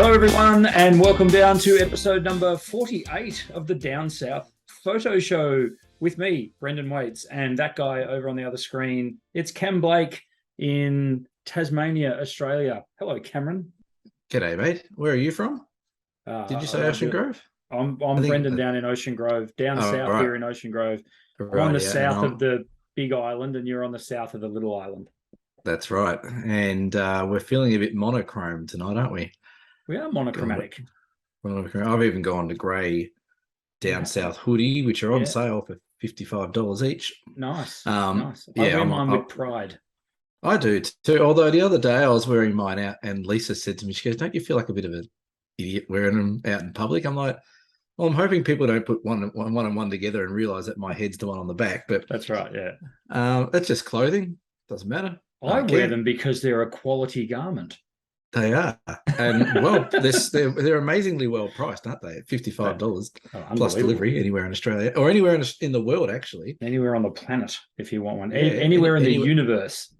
Hello, everyone, and welcome down to episode number 48 of the Down South Photo Show with me, Brendan Waits, and that guy over on the other screen. It's Cam Blake in Tasmania, Australia. Hello, Cameron. G'day, mate. Where are you from? Did you say Ocean Grove? I'm Brendan down in Ocean Grove, down south here in Ocean Grove. I'm on the south of the big island, and you're on the south of the little island. That's right. And we're feeling a bit monochrome tonight, aren't we? We are monochromatic. I've even gone to grey down south hoodie, which are on sale for $55 each. Nice. Nice. I wear mine with pride. I do too. Although the other day I was wearing mine out, and Lisa said to me, she goes, "Don't you feel like a bit of an idiot wearing them out in public?" I'm like, well, I'm hoping people don't put one and one together and realize that my head's the one on the back. But that's right. Yeah. That's just clothing. Doesn't matter. I wear them because they're a quality garment. They are, and well, they're amazingly well priced, aren't they? At $55 plus delivery anywhere in Australia or anywhere in the world, actually. Anywhere on the planet, if you want one. Anywhere in the universe.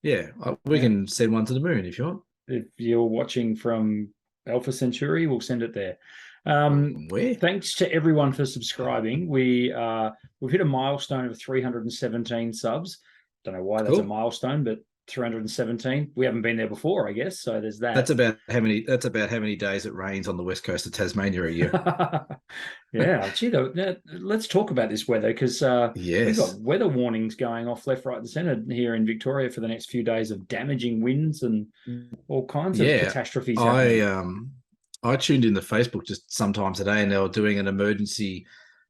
Yeah, we can send one to the moon if you want. If you're watching from Alpha Centauri, we'll send it there. Thanks to everyone for subscribing. We've hit a milestone of 317 subs. Don't know why that's a milestone, but 317. We haven't been there before, I guess. So there's that. That's about how many days it rains on the west coast of Tasmania a year. Yeah, gee, let's talk about this weather because we've got weather warnings going off left, right, and centre here in Victoria for the next few days of damaging winds and all kinds of catastrophes. I tuned in to Facebook just sometime today, and they were doing an emergency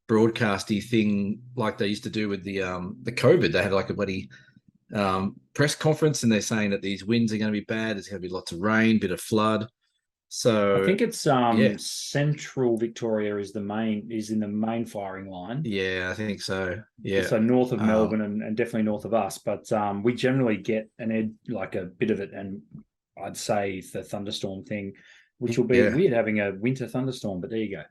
broadcasty thing like they used to do with the COVID. They had like a bloody press conference, and they're saying that these winds are going to be bad. There's going to be lots of rain, bit of flood. So I think it's central Victoria is in the main firing line. Yeah, I think so. Yeah, so north of Melbourne and definitely north of us. But we generally get like a bit of it, and I'd say the thunderstorm thing, which will be weird having a winter thunderstorm. But there you go.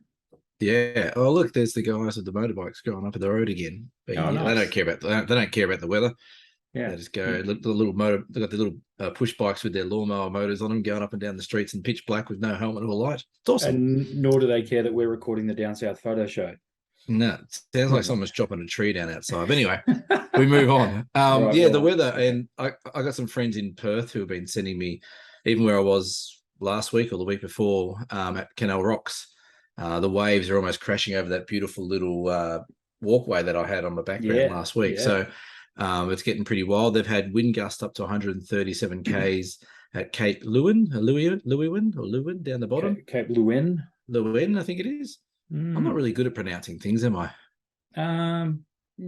Yeah. Oh, look, there's the guys with the motorbikes going up the road again. But nice. They don't care about the weather. Yeah, they just go. They got the little push bikes with their lawnmower motors on them, going up and down the streets in pitch black with no helmet or light. It's awesome. And nor do they care that we're recording the Down South Photo Show. No, it sounds like someone's chopping a tree down outside. But anyway, we move on. The weather, and I got some friends in Perth who have been sending me, even where I was last week or the week before, at Canal Rocks. The waves are almost crashing over that beautiful little walkway that I had on my background last week. Yeah. So it's getting pretty wild. They've had wind gusts up to 137 k's at Cape Lewin down the bottom. Cape Lewin, I think it is. I'm not really good at pronouncing things, am I?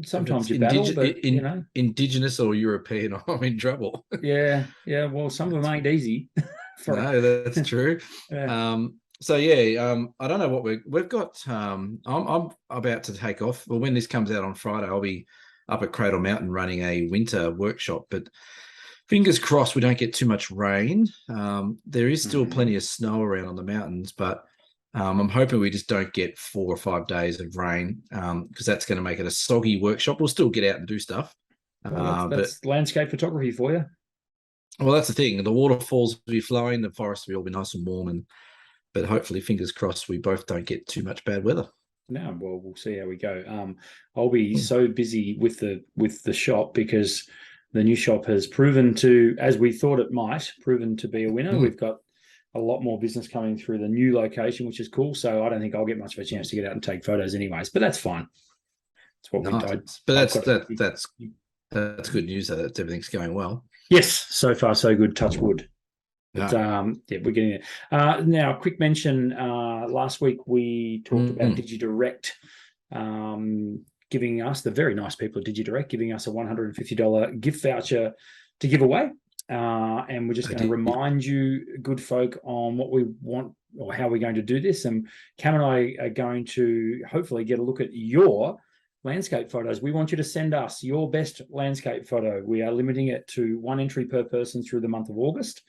Sometimes you battle, but you know, indigenous or European, I'm in trouble. Yeah. Well, some of them ain't easy. No, that's true. So I don't know what we've got. I'm about to take off. Well, when this comes out on Friday, I'll be up at Cradle Mountain running a winter workshop, but fingers crossed we don't get too much rain. There is still plenty of snow around on the mountains, but I'm hoping we just don't get 4 or 5 days of rain because that's going to make it a soggy workshop. We'll still get out and do stuff. That's landscape photography for you. Well, that's the thing. The waterfalls will be flowing, the forest will be nice and warm, but hopefully, fingers crossed, we both don't get too much bad weather. No, well, we'll see how we go. I'll be so busy with the shop because the new shop has proven to, as we thought it might, proven to be a winner. We've got a lot more business coming through the new location, which is cool. So I don't think I'll get much of a chance to get out and take photos anyways, but that's fine. That's what we did. But that's good news that everything's going well. Yes, so far so good. Touch wood. But, we're getting there. Now, quick mention. Last week we talked about DigiDirect giving us, the very nice people at DigiDirect, giving us a $150 gift voucher to give away. And we're just going to remind you, good folk, on what we want or how we're going to do this. And Cam and I are going to hopefully get a look at your landscape photos. We want you to send us your best landscape photo. We are limiting it to 1 entry per person through the month of August.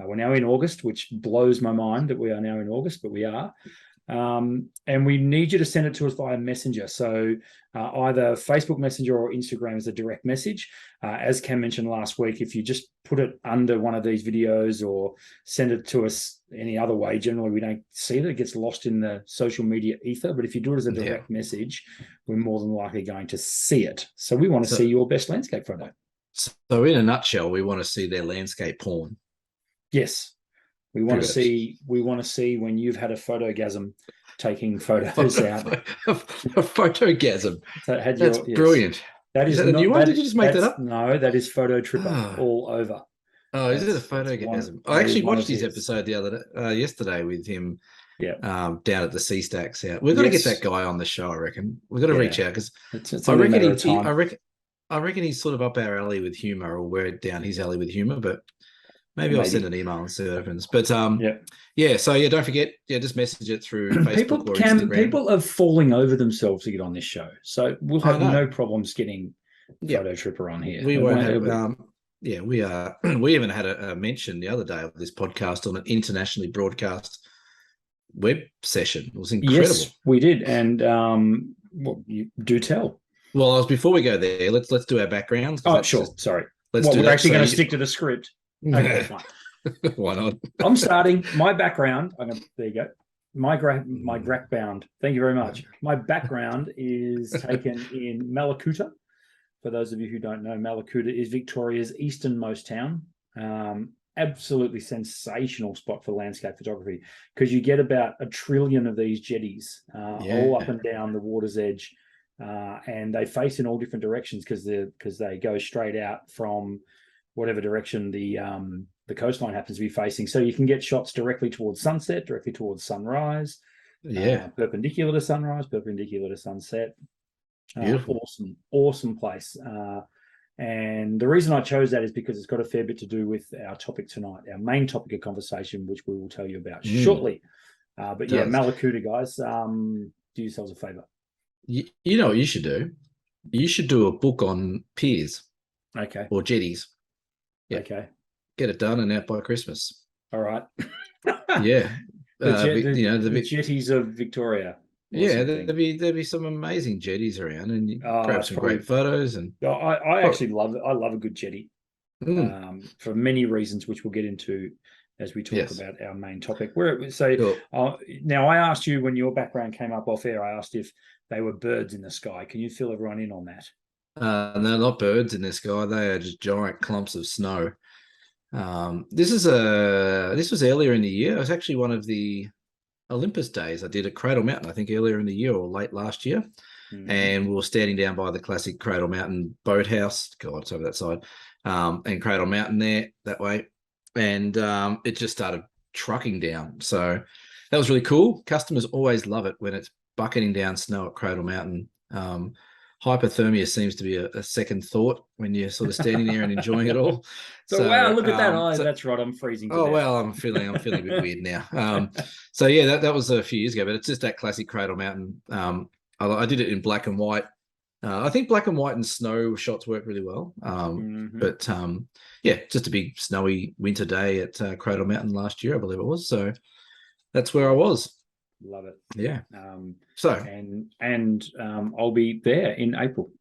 We're now in August, which blows my mind that we are now in August, but we are. And we need you to send it to us via Messenger. So either Facebook Messenger or Instagram as a direct message. As Cam mentioned last week, if you just put it under one of these videos or send it to us any other way, generally we don't see it. It gets lost in the social media ether. But if you do it as a direct message, we're more than likely going to see it. So we want to see your best landscape photo. So in a nutshell, we want to see their landscape porn. Yes. We want to see when you've had a photogasm taking photos out. A photogasm. That's brilliant. That is that a new one? Did you just make that up? No, that is Photo Tripper all over. Oh, is it a photogasm? I actually watched his episode yesterday with him. Yeah. Down at the Sea Stacks out. We've got to get that guy on the show. I reckon we've got to reach out because I reckon he's sort of up our alley with humor, or we're down his alley with humor, but. Maybe I'll send an email and see what happens. But so don't forget, just message it through Facebook or Instagram. People are falling over themselves to get on this show. So we'll have no problems getting Photo Tripper on here. We won't have we even had a mention the other day of this podcast on an internationally broadcast web session. It was incredible. Yes, we did. And you do tell. Well, before we go there, let's do our backgrounds. Oh, sure. Sorry. We're actually going to stick to the script. Okay, fine. Why not? I'm starting. My background. There you go. My background. Thank you very much. My background is taken in Mallacoota. For those of you who don't know, Mallacoota is Victoria's easternmost town. Absolutely sensational spot for landscape photography because you get about 1 trillion of these jetties all up and down the water's edge, and they face in all different directions because they go straight out from whatever direction the coastline happens to be facing. So you can get shots directly towards sunset, directly towards sunrise, perpendicular to sunrise, perpendicular to sunset. Beautiful. Awesome place. And the reason I chose that is because it's got a fair bit to do with our topic tonight, our main topic of conversation, which we will tell you about shortly. But Mallacoota, guys, do yourselves a favor. You know what you should do? You should do a book on piers. Okay. Or jetties. Yeah. Okay. Get it done and out by Christmas. All right. Yeah. The jetties of Victoria. Yeah, there'd be some amazing jetties around, and you grab some great photos. And I actually love it. I love a good jetty for many reasons, which we'll get into as we talk about our main topic. Now I asked you when your background came up off air. I asked if they were birds in the sky. Can you fill everyone in on that? They're not birds in the sky. They are just giant clumps of snow. This was earlier in the year. It was actually one of the Olympus days I did at Cradle Mountain, I think earlier in the year or late last year. And we were standing down by the classic Cradle Mountain boathouse. God, it's over that side. And Cradle Mountain there, that way. And it just started trucking down. So that was really cool. Customers always love it when it's bucketing down snow at Cradle Mountain. Hypothermia seems to be a second thought when you're sort of standing there and enjoying it all. So wow, look at that. That's right. I'm freezing. Well, I'm feeling a bit weird now. That was a few years ago, but it's just that classic Cradle Mountain. I did it in black and white. I think black and white and snow shots work really well. But just a big snowy winter day at Cradle Mountain last year, I believe it was. So that's where I was. Love it. Yeah. I'll be there in April.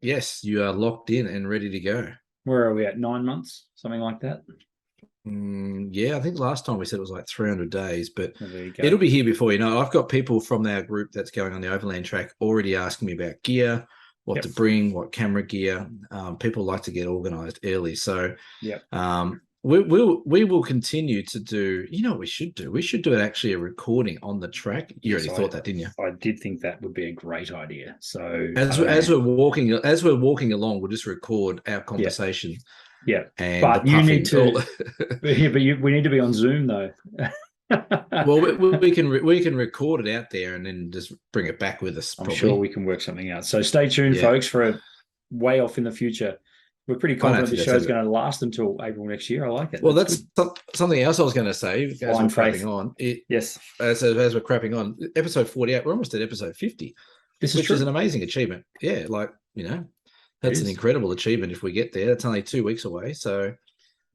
Yes, you are locked in and ready to go. Where are we at? 9 months, something like that. I think last time we said it was like 300 days, but it'll be here before you know. I've got people from our group that's going on the overland track already asking me about gear, what to bring, what camera gear. People like to get organized early, so we will continue to do. You know what we should do? We should do actually a recording on the track. You already thought that, didn't you? I did think that would be a great idea. So as we're walking along, we'll just record our conversation. Yeah, and but you need to. We need to be on Zoom though. Well, we can record it out there and then just bring it back with us. I'm sure we can work something out. So stay tuned, folks, for a way off in the future. We're pretty confident the show's going to last until April next year. I like it. Well, that's something else I was going to say. As we're crapping on, as we're crapping on, episode 48, we're almost at episode 50, which is an amazing achievement. Yeah, that's an incredible achievement if we get there. It's only 2 weeks away. So,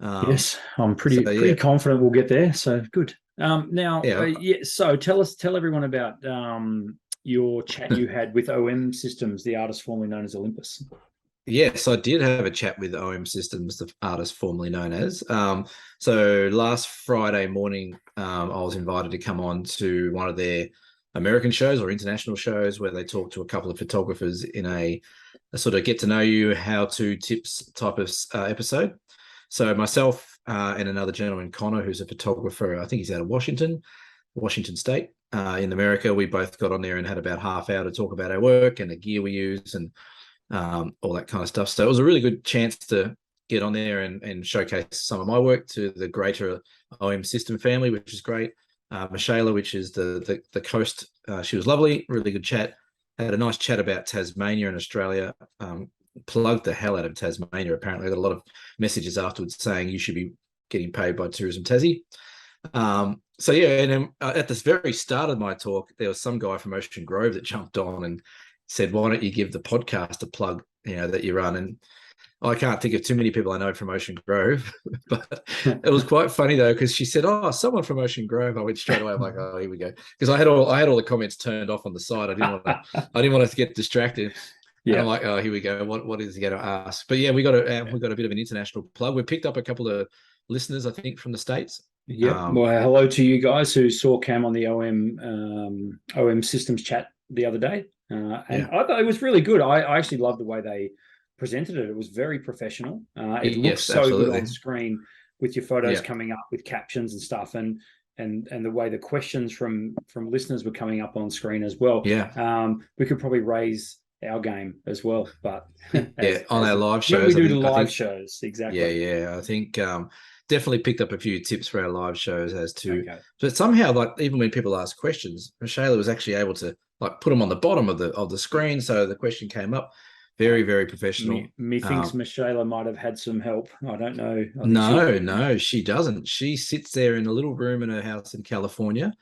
yes, I'm pretty confident we'll get there. So good. Now, so tell everyone about your chat you had with OM Systems, the artist formerly known as Olympus. Yes, I did have a chat with OM Systems, the artist formerly known as. So last Friday morning, I was invited to come on to one of their American shows or international shows where they talk to a couple of photographers in a sort of get to know you, how to tips type of episode. So myself and another gentleman, Connor, who's a photographer, I think he's out of Washington State in America. We both got on there and had about half hour to talk about our work and the gear we use and all that kind of stuff. So it was a really good chance to get on there and showcase some of my work to the greater OM System family, which is great. Michaela, which is the coast, she was lovely, really good chat. Had a nice chat about Tasmania and Australia. Plugged the hell out of Tasmania. Apparently, I got a lot of messages afterwards saying you should be getting paid by Tourism Tassie. So yeah, and then, at the very start of my talk, there was some guy from Ocean Grove that jumped on and said, "Why don't you give the podcast a plug? That you run?" And I can't think of too many people I know from Ocean Grove, but it was quite funny though because she said, "Oh, someone from Ocean Grove." I went straight away. I'm like, "Oh, here we go," because I had all the comments turned off on the side. I didn't want us to get distracted. Yeah, and I'm like, "Oh, here we go. What is he going to ask?" But yeah, we got a bit of an international plug. We picked up a couple of listeners, I think, from the States. Yeah. Well, hello to you guys who saw Cam on the OM Systems chat the other day. I thought it was really good. I actually loved the way they presented it. It was very professional. It looks so good on screen with your photos coming up with captions and stuff, and the way the questions from listeners were coming up on screen as well. Yeah. We could probably raise our game as well, but on our live shows, when we do the live shows, exactly. Yeah. I think definitely picked up a few tips for our live shows as to, but somehow, like, even when people ask questions, Michaela was actually able to like put them on the bottom of the screen, so the question came up. Very, very professional. Me thinks Michaela might have had some help. I don't know. No, she doesn't. She sits there in a little room in her house in California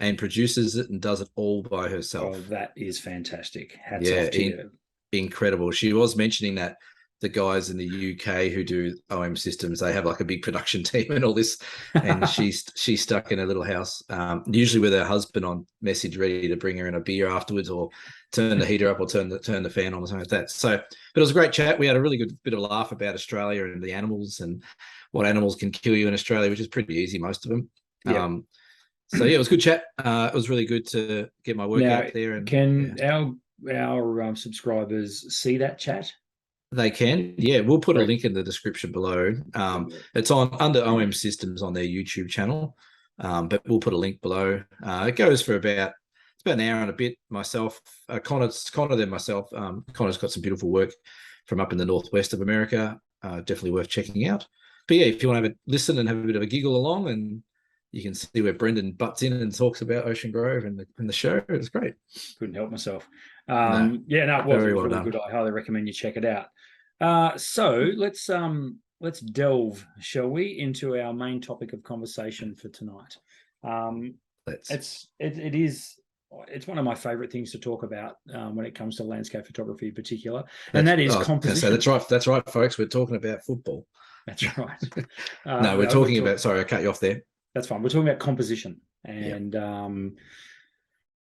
and produces it and does it all by herself. Oh, that is fantastic. Hats off to you. Incredible. She was mentioning that the guys in the UK who do OM Systems, they have like a big production team and all this, and she's stuck in a little house, usually with her husband on message, ready to bring her in a beer afterwards, or turn the heater up, or turn the fan on, or something like that. So, but it was a great chat. We had a really good bit of laugh about Australia and the animals and what animals can kill you in Australia, which is pretty easy, most of them. Yeah. So yeah, it was a good chat. It was really good to get my work out there. And can our subscribers see that chat? They can, yeah. We'll put a link in the description below. It's under OM Systems on their YouTube channel, but we'll put a link below. It goes for about an hour and a bit. Myself, Connor, then myself. Connor's got some beautiful work from up in the northwest of America. Definitely worth checking out. But yeah, if you want to have a listen and have a bit of a giggle along, and you can see where Brendan butts in and talks about Ocean Grove and the show. It's great. Couldn't help myself. It was really good. I highly recommend you check it out. So let's delve, shall we, into our main topic of conversation for tonight. It's one of my favorite things to talk about when it comes to landscape photography in particular, and that is composition. So that's right, folks. We're talking about football. That's right. No, we're talking about. Sorry, I cut you off there. That's fine. We're talking about composition, and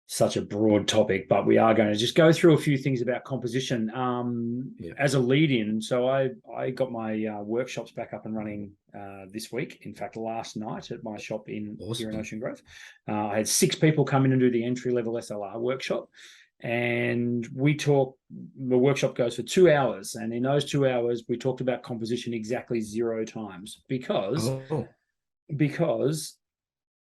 such a broad topic, but we are going to just go through a few things about composition as a lead-in. So I got my workshops back up and running this week. In fact, last night at my shop here in Ocean Grove. I had 6 people come in and do the entry-level SLR workshop. And the workshop goes for 2 hours. And in those 2 hours, we talked about composition exactly 0 times because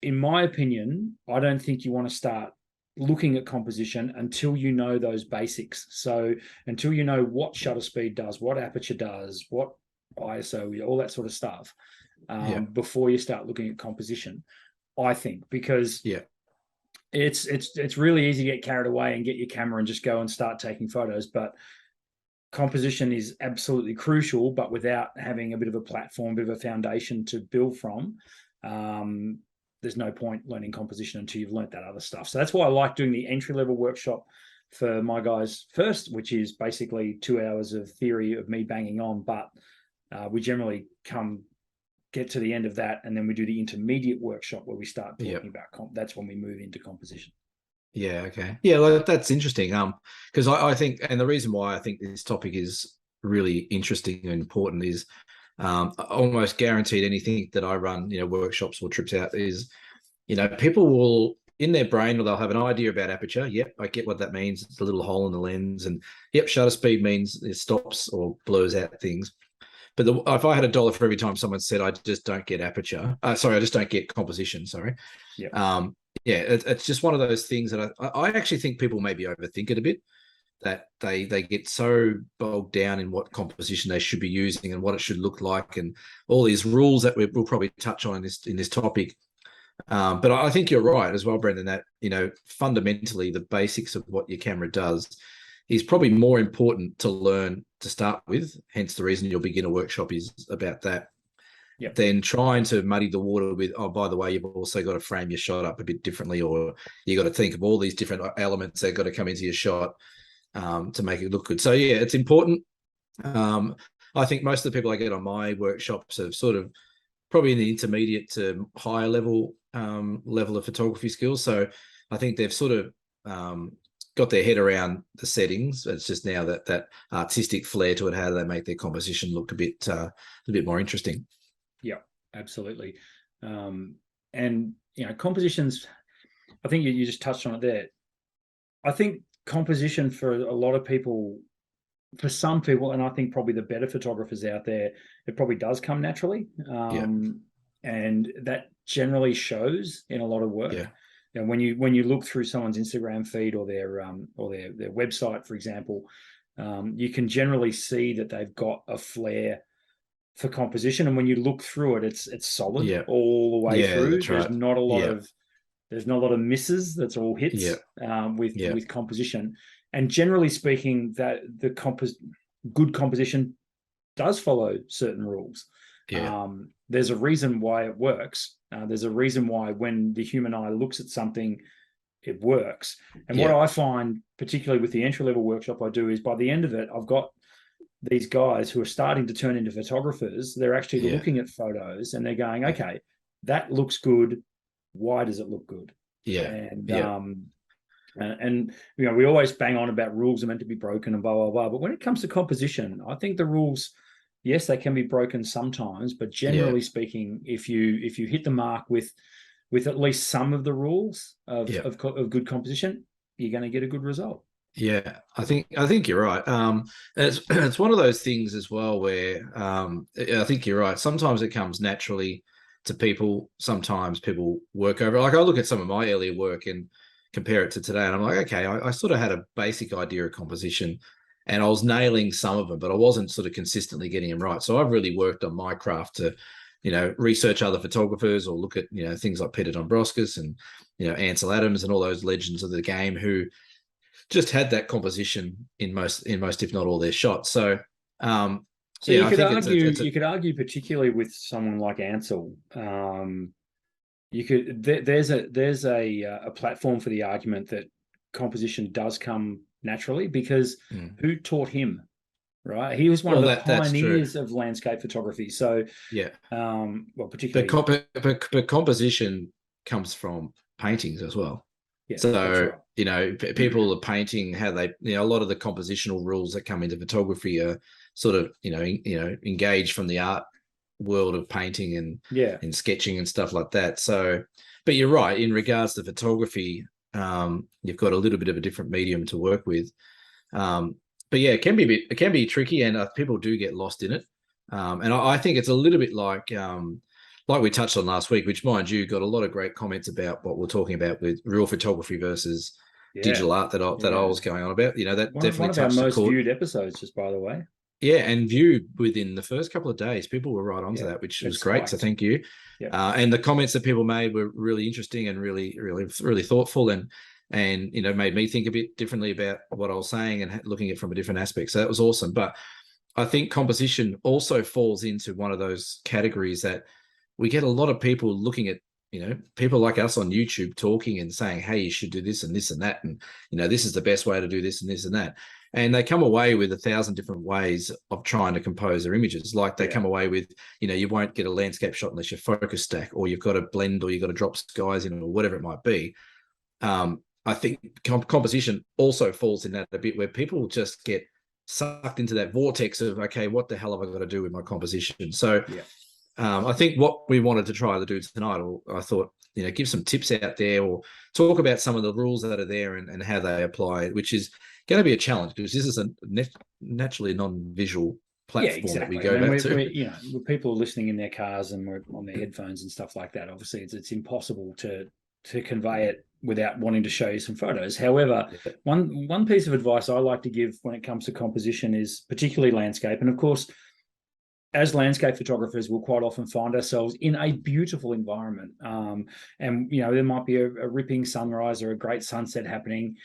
in my opinion, I don't think you want to start looking at composition until you know those basics. So until you know what shutter speed does, what aperture does, what ISO, all that sort of stuff, before you start looking at composition, I think, because it's really easy to get carried away and get your camera and just go and start taking photos. But composition is absolutely crucial, but without having a bit of a platform, a bit of a foundation to build from, there's no point learning composition until you've learnt that other stuff. So that's why I like doing the entry-level workshop for my guys first, which is basically 2 hours of theory of me banging on, but we generally come get to the end of that, and then we do the intermediate workshop where we start talking Yep. about that's when we move into composition. Yeah. Okay. Yeah. Well, that's interesting. Because I think, and the reason why I think this topic is really interesting and important is, almost guaranteed anything that I run, workshops or trips out is, people will in their brain, they'll have an idea about aperture. Yep, I get what that means. It's a little hole in the lens, and yep, shutter speed means it stops or blurs out things. But if I had $1 for every time someone said, I just don't get aperture, I just don't get composition. Sorry. Yeah. Yeah, it's just one of those things that I actually think people maybe overthink it a bit, that they get so bogged down in what composition they should be using and what it should look like, and all these rules that we'll probably touch on in this topic. But I think you're right as well, Brendan, that, fundamentally the basics of what your camera does is probably more important to learn to start with. Hence the reason your beginner workshop is about that. Yep. Than trying to muddy the water with, oh, by the way, you've also got to frame your shot up a bit differently, or you got to think of all these different elements that got to come into your shot to make it look good. So yeah, it's important. I think most of the people I get on my workshops have sort of probably in the intermediate to higher level of photography skills. So I think they've sort of got their head around the settings. It's just now that artistic flair to it. How do they make their composition look a bit more interesting? Yeah, absolutely. And compositions, I think you just touched on it there. I think composition for a lot of people, for some people, and I think probably the better photographers out there, it probably does come naturally. And that generally shows in a lot of work. Yeah. When you look through someone's Instagram feed or their website, for example, you can generally see that they've got a flair for composition, and when you look through it, it's solid all the way through. That's right. There's not a lot of misses. That's all hits with composition. And generally speaking, that the good composition does follow certain rules. There's a reason why it works. There's a reason why when the human eye looks at something, it works. And what I find, particularly with the entry-level workshop I do, is by the end of it, I've got these guys who are starting to turn into photographers. They're actually looking at photos and they're going, okay, that looks good. Why does it look good? And we always bang on about rules are meant to be broken and blah, blah, blah. But when it comes to composition, I think the rules, yes, they can be broken sometimes, but generally speaking, if you hit the mark with at least some of the rules of good composition, you're going to get a good result. Yeah, I think you're right. It's one of those things as well where I think you're right. Sometimes it comes naturally to people. Sometimes people work over. Like I look at some of my earlier work and compare it to today, and I'm like, okay, I sort of had a basic idea of composition, and I was nailing some of them, but I wasn't sort of consistently getting them right. So I've really worked on my craft to, research other photographers or look at things like Peter Dombrovskis and Ansel Adams and all those legends of the game who just had that composition in most, if not all, their shots. So, you could argue, particularly with someone like Ansel, there's a platform for the argument that composition does come naturally because who taught him, right? He was one of the pioneers of landscape photography. So particularly, but composition comes from paintings as well. Yeah, so right. People are painting how they, a lot of the compositional rules that come into photography are sort of, engaged from the art world of painting and sketching and stuff like that. So, but you're right, in regards to photography, you've got a little bit of a different medium to work with. But yeah, it can be tricky, and people do get lost in it. And I think it's a little bit like we touched on last week, which, mind you, got a lot of great comments about what we're talking about with real photography versus digital art that I was going on about. That definitely one of our most viewed episodes, just by the way. Yeah, and viewed within the first couple of days. People were right onto that, which was great. So thank you. And the comments that people made were really interesting and really, really, really thoughtful, and made me think a bit differently about what I was saying and looking at it from a different aspect. So that was awesome. But I think composition also falls into one of those categories that we get a lot of people looking at people like us on YouTube talking and saying, hey, you should do this and this and that. And, this is the best way to do this and this and that. And they come away with 1,000 different ways of trying to compose their images. Like they come away with, you won't get a landscape shot unless you focus stack, or you've got to blend, or you've got to drop skies in, or whatever it might be. I think composition also falls in that a bit, where people just get sucked into that vortex of, okay, what the hell have I got to do with my composition? So I think what we wanted to try to do tonight, or I thought, give some tips out there, or talk about some of the rules that are there and how they apply, which is going to be a challenge, because this is a naturally non-visual platform that we go back to. With people listening in their cars and we're on their headphones and stuff like that, obviously it's impossible to convey it without wanting to show you some photos. However, one piece of advice I like to give when it comes to composition is particularly landscape. And of course, as landscape photographers, we'll quite often find ourselves in a beautiful environment. And, there might be a ripping sunrise or a great sunset happening.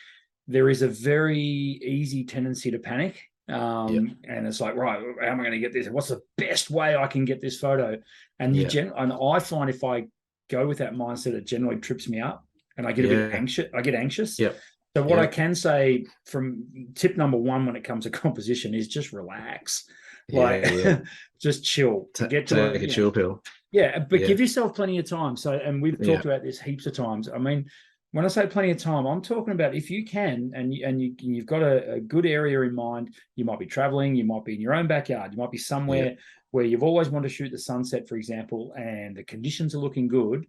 There is a very easy tendency to panic. And it's like, right, how am I going to get this? What's the best way I can get this photo? And and I find if I go with that mindset, it generally trips me up and I get a bit anxious. I get anxious. So what I can say from tip number one when it comes to composition is just relax. Just chill. Take a chill pill. But give yourself plenty of time. So, and we've talked about this heaps of times. I mean, when I say plenty of time, I'm talking about if you can, and you've got a good area in mind. You might be traveling, you might be in your own backyard, you might be somewhere where you've always wanted to shoot the sunset, for example, and the conditions are looking good.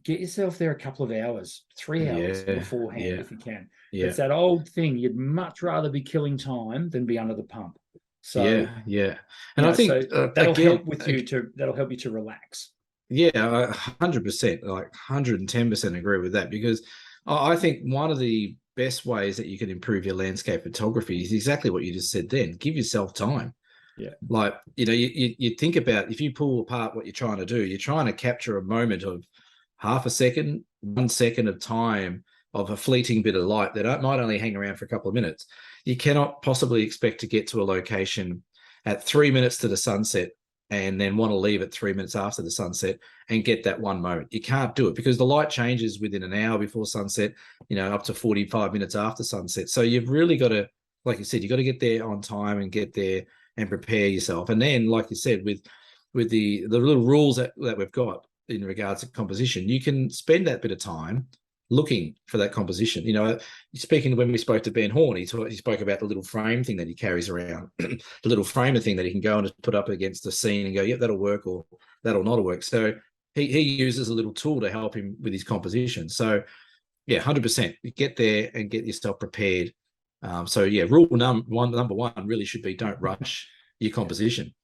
Get yourself there a couple of hours, 3 hours beforehand if you can. It's that old thing. You'd much rather be killing time than be under the pump. So and I think that'll help you to relax. 100%, like 110% agree with that, because I think one of the best ways that you can improve your landscape photography is exactly what you just said then. Give yourself time. Like, you think about, if you pull apart what you're trying to do, you're trying to capture a moment of half a second, 1 second of time of a fleeting bit of light that might only hang around for a couple of minutes. You cannot possibly expect to get to a location at 3 minutes to the sunset and then want to leave at 3 minutes after the sunset and get that one moment. You can't do it, because the light changes within an hour before sunset, up to 45 minutes after sunset. So you've really got to, like you said, you've got to get there on time and get there and prepare yourself. And then, like you said, with the little rules that we've got in regards to composition, you can spend that bit of time looking for that composition. Speaking when we spoke to Ben Horn, he spoke about the little frame thing that he carries around, the little framer thing that he can go and just put up against the scene and go, yep, that'll work, or that'll not work. So he uses a little tool to help him with his composition. So 100%, get there and get yourself prepared. Rule number one really should be, don't rush your composition.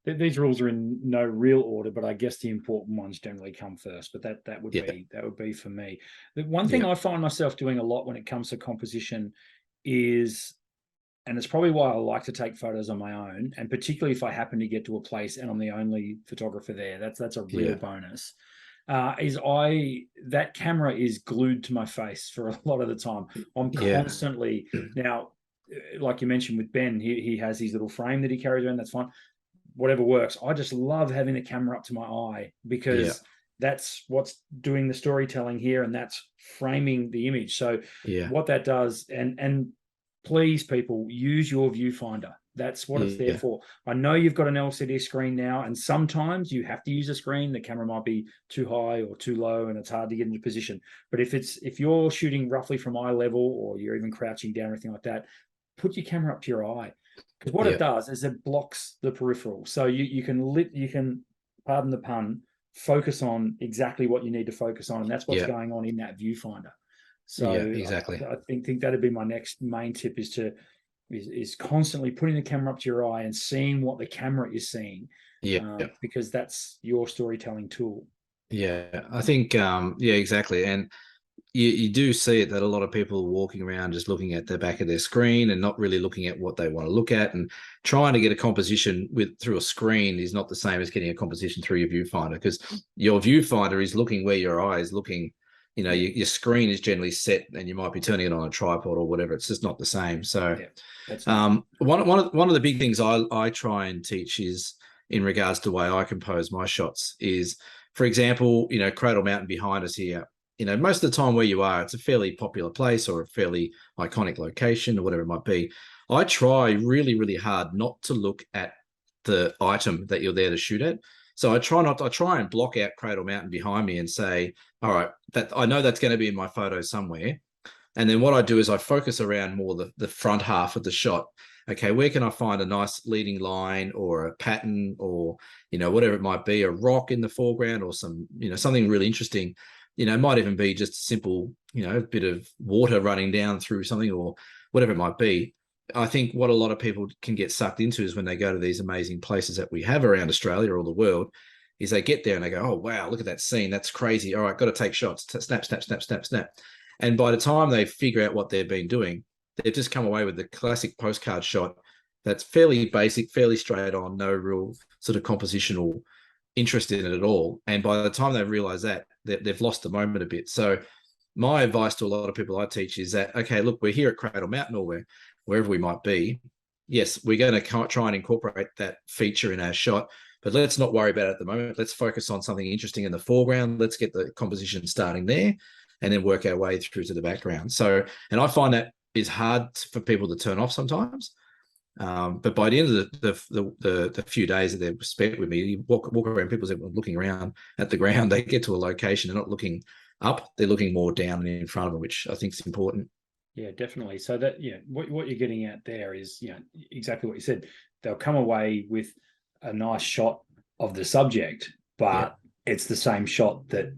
These rules are in no real order, but I guess the important ones generally come first. But that would be for me. The one thing I find myself doing a lot when it comes to composition is, and it's probably why I like to take photos on my own, and particularly if I happen to get to a place and I'm the only photographer there, that's a real bonus. That camera is glued to my face for a lot of the time. I'm constantly now, like you mentioned with Ben, he has his little frame that he carries around. That's fine. Whatever works. I just love having the camera up to my eye, because that's what's doing the storytelling here, and that's framing the image. So what that does, and please, people, use your viewfinder. That's what it's there for. I know you've got an LCD screen now, and sometimes you have to use a screen. The camera might be too high or too low, and it's hard to get into position. But if you're shooting roughly from eye level, or you're even crouching down or anything like that, put your camera up to your eye. Because what it does is it blocks the peripheral. So you can, pardon the pun, focus on exactly what you need to focus on. And that's what's going on in that viewfinder. So exactly. I think that'd be my next main tip, is constantly putting the camera up to your eye and seeing what the camera is seeing. Because that's your storytelling tool. I think, exactly. And you do see it, that a lot of people are walking around just looking at the back of their screen and not really looking at what they want to look at, and trying to get a composition through a screen is not the same as getting a composition through your viewfinder, because your viewfinder is looking where your eye is looking. Your screen is generally set, and you might be turning it on a tripod or whatever. It's just not the same. So one of the big things I try and teach is, in regards to the way I compose my shots, is for example, Cradle Mountain behind us here, most of the time where you are, it's a fairly popular place or a fairly iconic location or whatever it might be. I try really, really hard not to look at the item that you're there to shoot at. So I try and block out Cradle Mountain behind me and say, all right, that I know that's going to be in my photo somewhere. And then what I do is I focus around more the front half of the shot. Okay, where can I find a nice leading line or a pattern or, whatever it might be, a rock in the foreground or some, something really interesting. It might even be just a simple, bit of water running down through something or whatever it might be. I think what a lot of people can get sucked into is when they go to these amazing places that we have around Australia or the world, is they get there and they go, oh, wow, look at that scene. That's crazy. All right, got to take shots. Snap, snap, snap, snap, snap. And by the time they figure out what they've been doing, they've just come away with the classic postcard shot that's fairly basic, fairly straight on, no real sort of compositional interest in it at all. And by the time they realize that, they've lost the moment a bit. So my advice to a lot of people I teach is that, okay, look, we're here at Cradle Mountain or wherever we might be. Yes, we're going to try and incorporate that feature in our shot, but let's not worry about it at the moment. Let's focus on something interesting in the foreground. Let's get the composition starting there and then work our way through to the background. So, and I find that is hard for people to turn off sometimes. But by the end of the few days that they've spent with me, you walk around, people are looking around at the ground. They get to a location, they're not looking up, they're looking more down and in front of them, which I think is important. Yeah, definitely. So that, what you're getting at there is, exactly what you said. They'll come away with a nice shot of the subject, but it's the same shot that,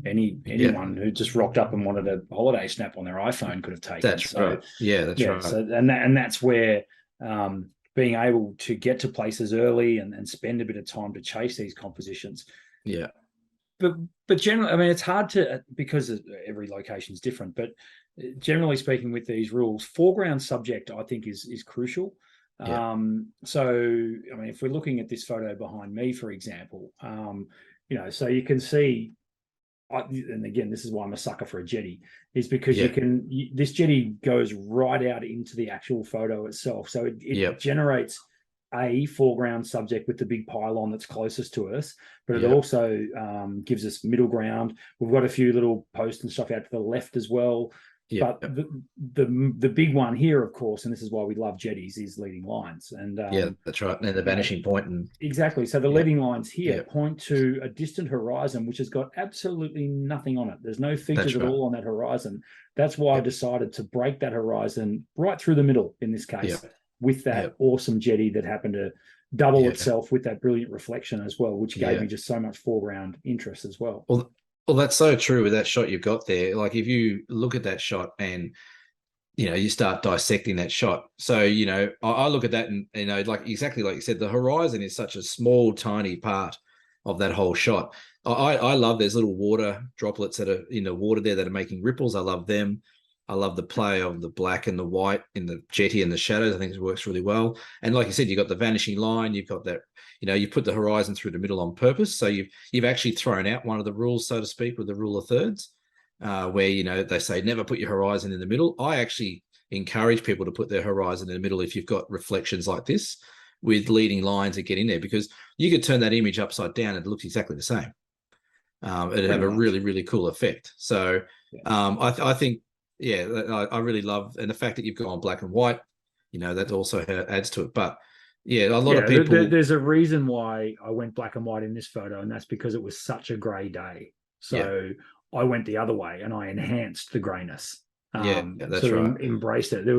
anyone who just rocked up and wanted a holiday snap on their iPhone could have taken. That's right. Yeah, that's right. So, and that's where being able to get to places early and spend a bit of time to chase these compositions. Yeah. But generally, I mean, it's hard to, because every location is different, but generally speaking with these rules, foreground subject, I think is crucial. Yeah. So, I mean, if we're looking at this photo behind me, for example, so you can see, and again, this is why I'm a sucker for a jetty, is because this jetty goes right out into the actual photo itself. So it generates a foreground subject with the big pylon that's closest to us, but it also gives us middle ground. We've got a few little posts and stuff out to the left as well. But the big one here, of course, and this is why we love jetties, is leading lines. And that's right. And the vanishing point. And exactly. So the leading lines here point to a distant horizon, which has got absolutely nothing on it. There's no features at all on that horizon. That's why I decided to break that horizon right through the middle in this case with that awesome jetty that happened to double itself with that brilliant reflection as well, which gave me just so much foreground interest as well. Well, that's so true with that shot you've got there. Like if you look at that shot and, you start dissecting that shot. So, I look at that and, like exactly like you said, the horizon is such a small, tiny part of that whole shot. I love there's little water droplets that are in the water there that are making ripples. I love them. I love the play of the black and the white in the jetty and the shadows. I think it works really well. And like you said, you've got the vanishing line. You've got that, you put the horizon through the middle on purpose. So you've actually thrown out one of the rules, so to speak, with the rule of thirds, where, they say never put your horizon in the middle. I actually encourage people to put their horizon in the middle if you've got reflections like this with leading lines that get in there, because you could turn that image upside down and it looks exactly the same. It'd have a really, really cool effect. So I think, I really love, and the fact that you've gone black and white, that also adds to it. But a lot of people. There's a reason why I went black and white in this photo, and that's because it was such a grey day. So I went the other way and I enhanced the greyness. That's right. Embraced it. It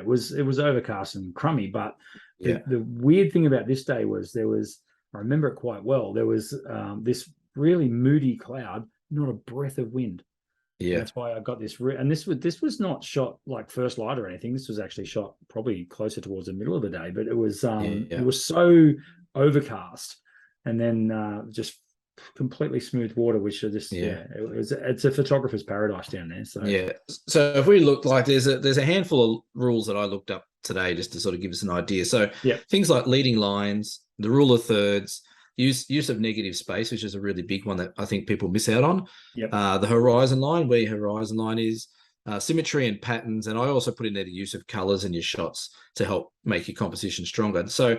was overcast and crummy, but the weird thing about this day was I remember it quite well. There was this really moody cloud, not a breath of wind. Yeah, that's why I got this. And this was not shot like first light or anything. This was actually shot probably closer towards the middle of the day. But it was it was so overcast, and then just completely smooth water, which are just it's a photographer's paradise down there. So so if we look, like there's a handful of rules that I looked up today just to sort of give us an idea. So things like leading lines, the rule of thirds. Use of negative space, which is a really big one that I think people miss out on. The horizon line, where your horizon line is, symmetry and patterns. And I also put in there the use of colors in your shots to help make your composition stronger. So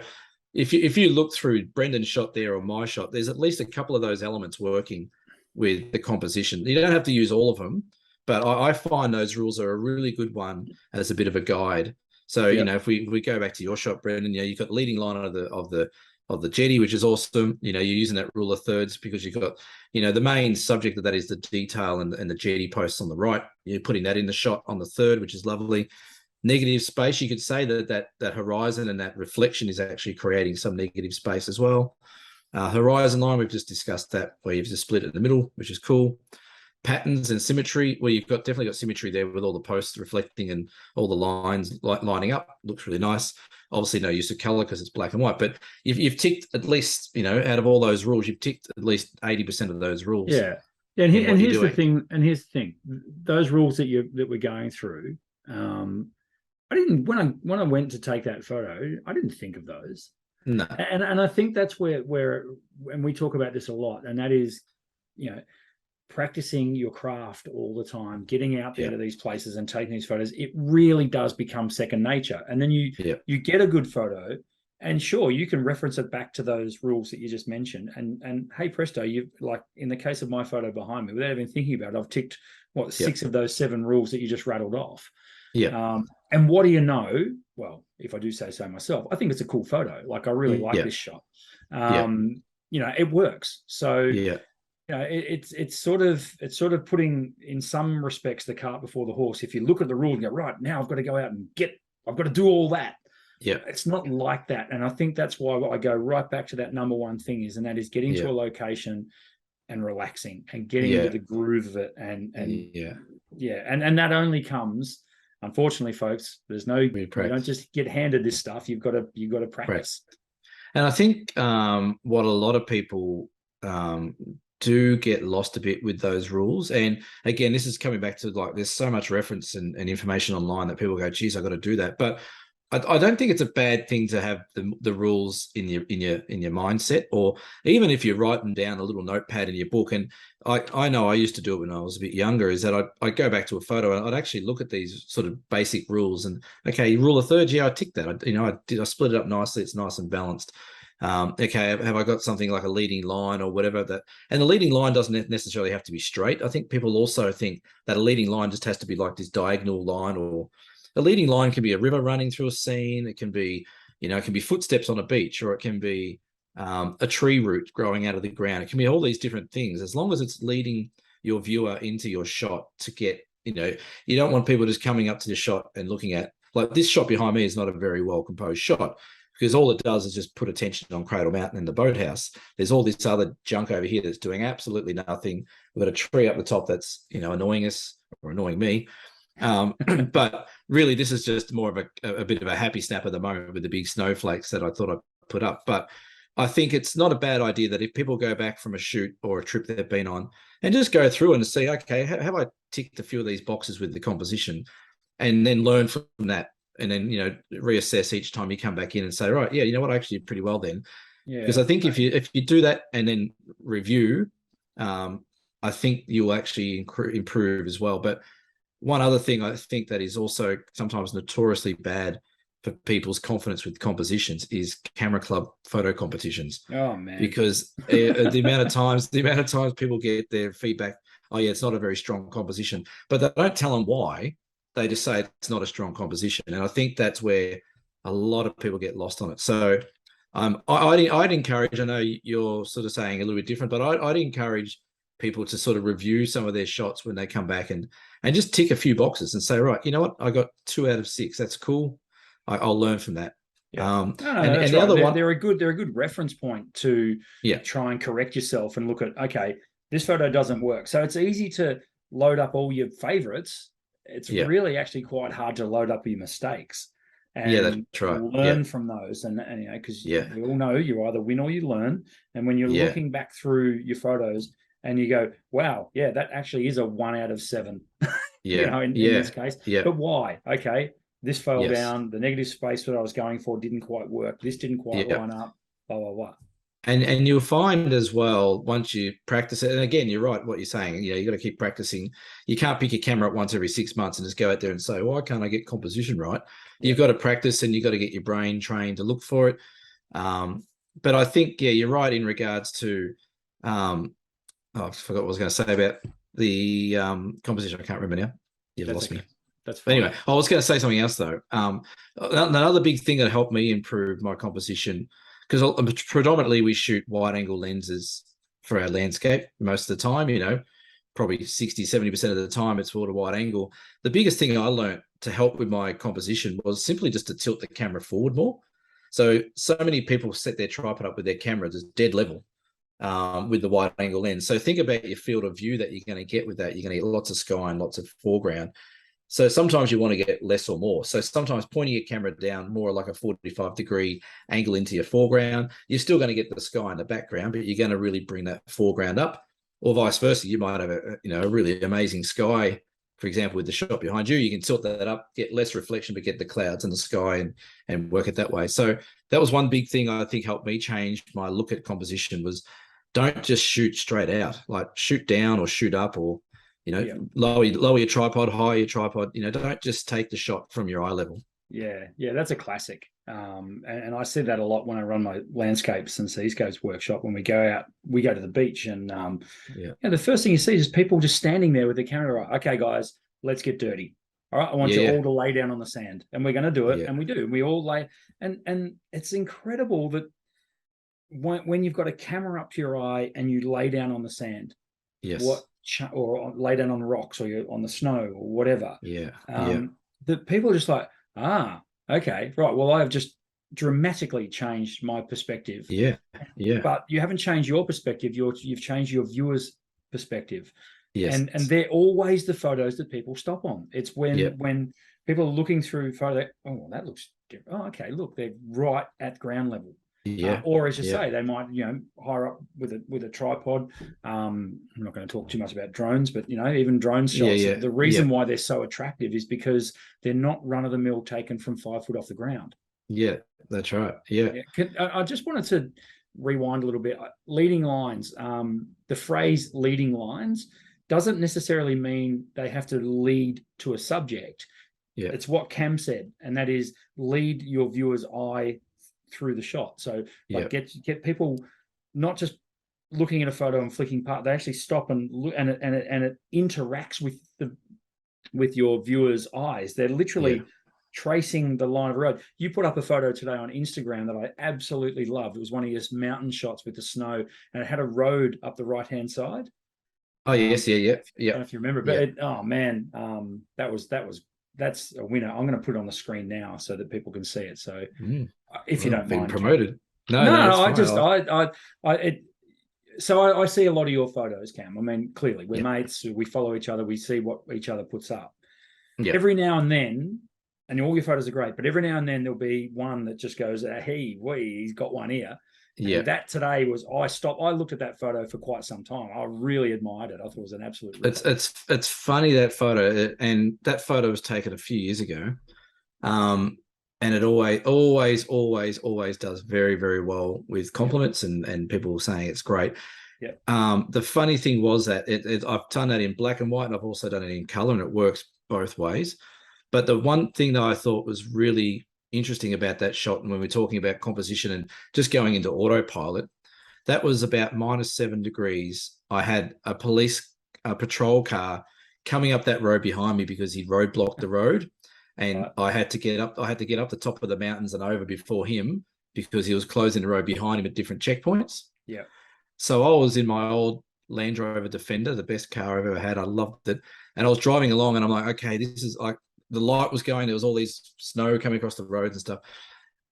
if you look through Brendan's shot there or my shot, there's at least a couple of those elements working with the composition. You don't have to use all of them, but I find those rules are a really good one as a bit of a guide. So, you know, if we go back to your shot, Brendan, you know, you've got leading line of the jetty, which is awesome. You know, you're using that rule of thirds because you've got, you know, the main subject of that is the detail and the jetty posts on the right. You're putting that in the shot on the third, which is lovely. Negative space, you could say that horizon and that reflection is actually creating some negative space as well. Horizon line, we've just discussed that, where you've just split it in the middle, which is cool. Patterns and symmetry, where you've definitely got symmetry there with all the posts reflecting and all the lines lining up. Looks really nice. Obviously, no use of color because it's black and white, but you've ticked at least, you know, out of all those rules, you've ticked at least 80% of those rules. Yeah. And here's the thing. And here's the thing: those rules that we're going through. I didn't when I went to take that photo, I didn't think of those. No. And I think that's where and we talk about this a lot, and that is, you know, practicing your craft all the time, getting out there to these places and taking these photos. It really does become second nature. And then you get a good photo, and sure, you can reference it back to those rules that you just mentioned. And hey presto, you, like in the case of my photo behind me, without even thinking about it, I've ticked 6 of those 7 rules that you just rattled off. Yeah. And what do you know? Well, if I do say so myself, I think it's a cool photo. Like, I really like this shot. You know, it works. So you know, it's sort of putting, in some respects, the cart before the horse. If you look at the rule and go, right, now I've got to go out and I've got to do all that. Yeah. It's not like that. And I think that's why I go right back to that number one thing is, and that is getting to a location and relaxing and getting into the groove of it. And that only comes, unfortunately, folks, there's no, you don't just get handed this stuff. You've got to practice. And I think what a lot of people do get lost a bit with those rules. And again, this is coming back to, like, there's so much reference and information online that people go, geez, I got to do that. But I don't think it's a bad thing to have the rules in your mindset, or even if you write them down, a little notepad in your book. And I know I used to do it when I was a bit younger, is that I'd go back to a photo and I'd actually look at these sort of basic rules and, okay, rule of thirds, I ticked that. I split it up nicely. It's nice and balanced. Okay, have I got something like a leading line or whatever that, and the leading line doesn't necessarily have to be straight. I think people also think that a leading line just has to be like this diagonal line, or a leading line can be a river running through a scene. It can be, it can be footsteps on a beach, or it can be a tree root growing out of the ground. It can be all these different things, as long as it's leading your viewer into your shot to get, you don't want people just coming up to the shot and looking at, like, this shot behind me is not a very well composed shot, because all it does is just put attention on Cradle Mountain and the boathouse. There's all this other junk over here that's doing absolutely nothing. We've got a tree up the top that's, annoying us or annoying me. But really, this is just more of a bit of a happy snap at the moment with the big snowflakes that I thought I'd put up. But I think it's not a bad idea that if people go back from a shoot or a trip they've been on and just go through and see, okay, have I ticked a few of these boxes with the composition, and then learn from that. And then, reassess each time you come back in and say, right, yeah, you know what, I actually did pretty well then. Yeah. Because I think if you do that and then review, I think you'll actually improve as well. But one other thing I think that is also sometimes notoriously bad for people's confidence with compositions is camera club photo competitions. Oh man! Because the amount of times people get their feedback, oh yeah, it's not a very strong composition, but they don't tell them why. They just say it's not a strong composition. And I think that's where a lot of people get lost on it. So I'd encourage, I know you're sort of saying a little bit different, but I'd encourage people to sort of review some of their shots when they come back and just tick a few boxes and say, right, you know what, I got 2 out of 6. That's cool. I'll learn from that. Yeah. And the other one, they're a good reference point to try and correct yourself and look at, okay, this photo doesn't work. So it's easy to load up all your favorites. It's really actually quite hard to load up your mistakes and that's right. learn from those. And because we all know you either win or you learn. And when you're looking back through your photos and you go, wow, that actually is a 1 out of 7, in this case. Yeah. But why? Okay, this fell down. The negative space that I was going for didn't quite work. This didn't quite line up, blah, blah, blah. And you'll find as well, once you practice it, and again, you're right what you're saying, you got to keep practicing. You can't pick your camera up once every 6 months and just go out there and say, why can't I get composition right? You've got to practice, and you've got to get your brain trained to look for it. But I think, yeah, you're right in regards to, I forgot what I was going to say about the composition. I can't remember now. You've lost me. That's fine. Anyway, I was going to say something else though. Another big thing that helped me improve my composition, because predominantly we shoot wide angle lenses for our landscape most of the time, probably 60-70% of the time it's for a wide angle. The biggest thing I learned to help with my composition was simply just to tilt the camera forward more. So many people set their tripod up with their camera just dead level with the wide angle lens. So think about your field of view that you're going to get with that. You're going to get lots of sky and lots of foreground. So sometimes you want to get less or more. So sometimes pointing your camera down more like a 45-degree angle into your foreground, you're still going to get the sky in the background, but you're going to really bring that foreground up. Or vice versa, you might have a really amazing sky, for example, with the shot behind you. You can tilt that up, get less reflection, but get the clouds in the sky and work it that way. So that was one big thing I think helped me change my look at composition, was don't just shoot straight out, like shoot down or shoot up, or lower your tripod, higher your tripod. Don't just take the shot from your eye level. Yeah, that's a classic. And I see that a lot when I run my landscapes and seascapes workshop. When we go out, we go to the beach, and the first thing you see is people just standing there with the camera. Okay, guys, let's get dirty. All right, I want you all to lay down on the sand, and we're going to do it, and we do. We all lay, and it's incredible that when you've got a camera up to your eye and you lay down on the sand, or lay down on the rocks, or you're on the snow or whatever. That people are just like, okay, right. Well, I have just dramatically changed my perspective. Yeah. But you haven't changed your perspective. You've changed your viewer's perspective. Yes. And they're always the photos that people stop on. It's when people are looking through photo, that looks different. Oh, okay, look, they're right at ground level. Yeah. Or as you say, they might, hire up with a tripod. I'm not going to talk too much about drones, but even drone shots. The reason why they're so attractive is because they're not run of the mill taken from 5 foot off the ground. Yeah, that's right. Yeah. I just wanted to rewind a little bit. Leading lines. The phrase leading lines doesn't necessarily mean they have to lead to a subject. Yeah. It's what Cam said, and that is lead your viewer's eye through the shot. So get people not just looking at a photo and flicking past. They actually stop and look, and it interacts with your viewer's eyes. They're literally tracing the line of the road. You put up a photo today on Instagram that I absolutely loved. It was one of your mountain shots with the snow, and it had a road up the right hand side. Oh yes, yeah. I don't know if you remember, but that's a winner. I'm going to put it on the screen now so that people can see it. So if you don't mind, promoted. No, I see a lot of your photos, Cam. I mean, clearly we're mates. We follow each other. We see what each other puts up. Yeah. Every now and then, and all your photos are great, but every now and then there'll be one that just goes, he's got one here. Yeah. That today was, I looked at that photo for quite some time. I really admired it. I thought it was an absolute. It's funny, that photo, and that photo was taken a few years ago. And it always does very, very well with compliments and people saying it's great. Yeah. The funny thing was that I've done that in black and white, and I've also done it in color, and it works both ways. But the one thing that I thought was really interesting about that shot, and when we're talking about composition and just going into autopilot, that was about -7 degrees. I had a patrol car coming up that road behind me because he roadblocked the road, and I had to get up the top of the mountains and over before him because he was closing the road behind him at different checkpoints. Yeah. So I was in my old Land Rover Defender, the best car I've ever had. I loved it. And I was driving along, and I'm like, okay, this is like, the light was going, there was all these snow coming across the roads and stuff.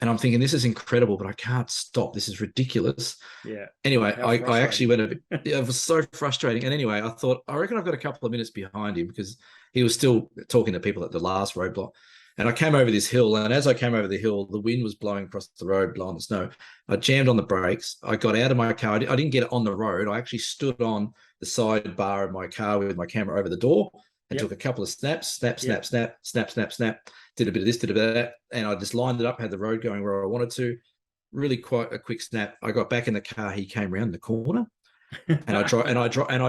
And I'm thinking, this is incredible, but I can't stop. This is ridiculous. Yeah. Anyway, I actually went a bit, it was so frustrating. And anyway, I thought, I reckon I've got a couple of minutes behind him, because he was still talking to people at the last roadblock. And I came over this hill, and as I came over the hill, the wind was blowing across the road, blowing the snow. I jammed on the brakes. I got out of my car. I didn't get it on the road. I actually stood on the side bar of my car with my camera over the door. And took a couple of snaps, snap. Did a bit of this, did a bit of that, and I just lined it up. Had the road going where I wanted to. Really quite a quick snap. I got back in the car. He came around the corner, and I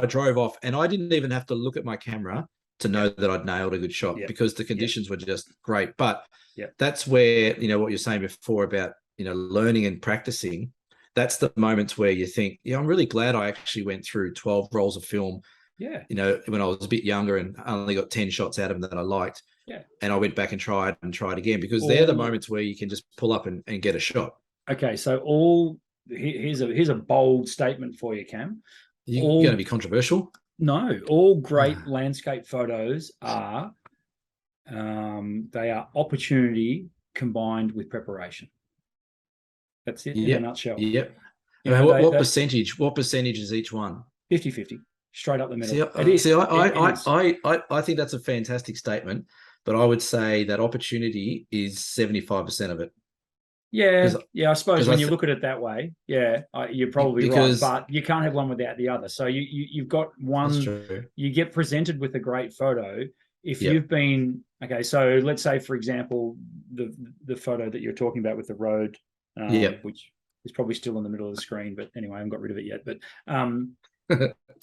drove off. And I didn't even have to look at my camera to know that I'd nailed a good shot because the conditions were just great. But that's where what you're saying before about learning and practicing, that's the moments where you think, I'm really glad I actually went through 12 rolls of film. Yeah. When I was a bit younger and only got 10 shots out of them that I liked. Yeah. And I went back and tried again, because they're the moments where you can just pull up and get a shot. Okay. So here's a bold statement for you, Cam. You're going to be controversial? No, all great landscape photos are, they are opportunity combined with preparation. That's it in a nutshell. Yep. What percentage is each one? 50-50, straight up the middle. I think that's a fantastic statement, but I would say that opportunity is 75% of it. Yeah, I suppose when you look at it that way, you're probably right. But you can't have one without the other. So you've got one. You get presented with a great photo. If you've been so let's say, for example, the photo that you're talking about with the road, which is probably still in the middle of the screen, but anyway, I haven't got rid of it yet. But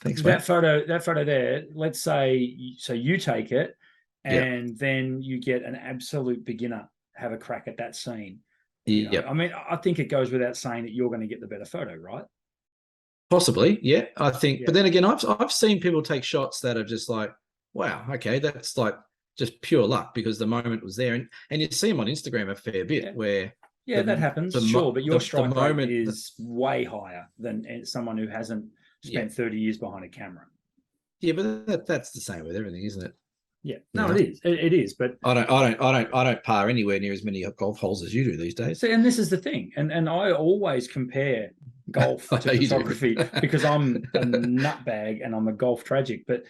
thanks, that photo there. Let's say you take it, and then you get an absolute beginner have a crack at that scene. I mean, I think it goes without saying that you're going to get the better photo, right? Possibly, yeah. I think, but then again, I've seen people take shots that are just like, wow, okay, that's like just pure luck because the moment was there, and you see them on Instagram a fair bit where. Yeah, that happens, sure, but your strike rate is way higher than someone who hasn't spent 30 years behind a camera. Yeah, but that's the same with everything, isn't it? Yeah, no, it is. It is, but I don't par anywhere near as many golf holes as you do these days. See, and this is the thing, and I always compare golf to photography because I'm a nutbag and I'm a golf tragic. But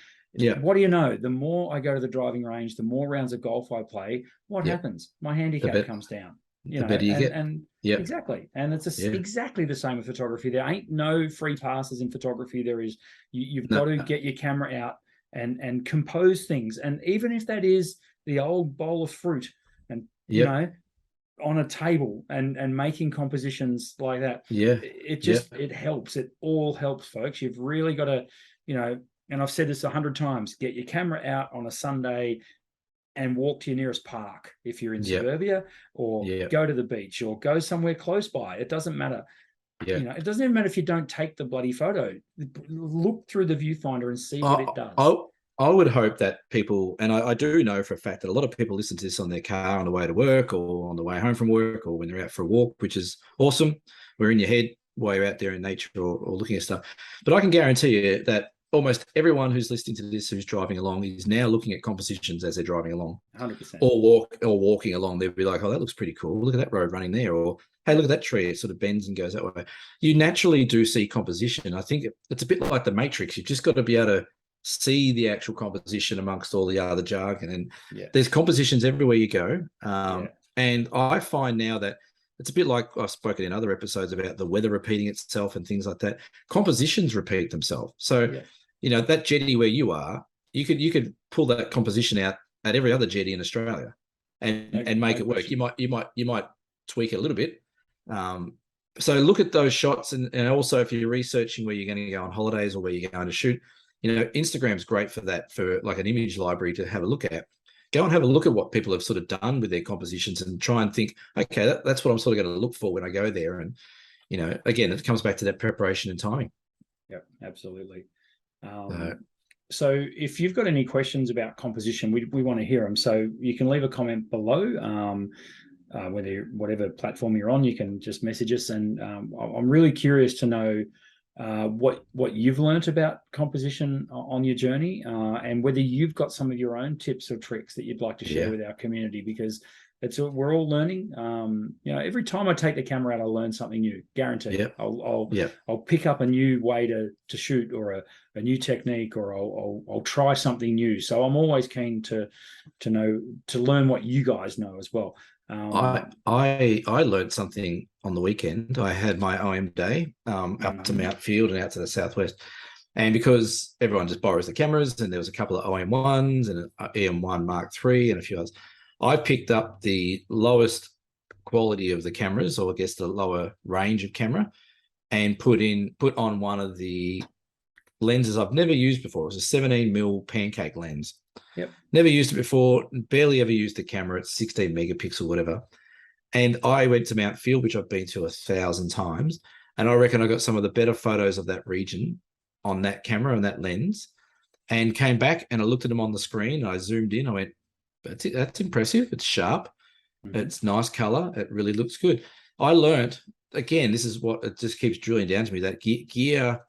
what do you know? The more I go to the driving range, the more rounds of golf I play. What happens? My handicap comes down. The better you get, exactly, and it's exactly the same with photography. There ain't no free passes in photography. There is. You've got to get your camera out and compose things, and even if that is the old bowl of fruit and on a table and making compositions like that, it helps. It all helps, folks. You've really got to, and I've said this 100 times, get your camera out on a Sunday and walk to your nearest park if you're in suburbia, or go to the beach or go somewhere close by. It doesn't matter. It doesn't even matter if you don't take the bloody photo. Look through the viewfinder and see what it does. I would hope that people, and I do know for a fact that a lot of people listen to this on their car on the way to work or on the way home from work or when they're out for a walk, which is awesome. We're in your head while you're out there in nature or looking at stuff. But I can guarantee you that almost everyone who's listening to this who's driving along is now looking at compositions as they're driving along. 100%. Or walking along. They'll be like, oh, that looks pretty cool. Look at that road running there. Or, hey, look at that tree. It sort of bends and goes that way. You naturally do see composition. I think it's a bit like the Matrix. You've just got to be able to see the actual composition amongst all the other jargon. And there's compositions everywhere you go. And I find now that it's a bit like I've spoken in other episodes about the weather repeating itself and things like that. Compositions repeat themselves. So, that jetty where you are, you could pull that composition out at every other jetty in Australia and make it work. You might tweak it a little bit. So look at those shots, and also if you're researching where you're going to go on holidays or where you're going to shoot, Instagram's great for that, for like an image library to have a look at. Go and have a look at what people have sort of done with their compositions and try and think, okay, that's what I'm sort of going to look for when I go there. And, again, it comes back to that preparation and timing. Yeah, absolutely. So if you've got any questions about composition, we want to hear them. So you can leave a comment below, whatever platform you're on, you can just message us. And I'm really curious to know what you've learnt about composition on your journey, and whether you've got some of your own tips or tricks that you'd like to share with our community, because we're all learning. Every time I take the camera out, I learn something new, guaranteed. I'll pick up a new way to shoot, or a new technique, or I'll try something new. So I'm always keen to learn what you guys know as well. I learned something on the weekend. I had my OM day up to Mount Field and out to the southwest, and because everyone just borrows the cameras, and there was a couple of OM1s and an EM1 Mark III and a few others, I picked up the lowest quality of the cameras, or I guess the lower range of camera, and put on one of the lenses I've never used before. It was a 17mm pancake lens. Yep. Never used it before, barely ever used the camera. It's 16 megapixel, whatever. And I went to Mount Field, which I've been to 1,000 times, and I reckon I got some of the better photos of that region on that camera and that lens. And came back and I looked at them on the screen. I zoomed in. I went, that's impressive. It's sharp. It's nice color. It really looks good. I learned, again, this is what it just keeps drilling down to me, that gear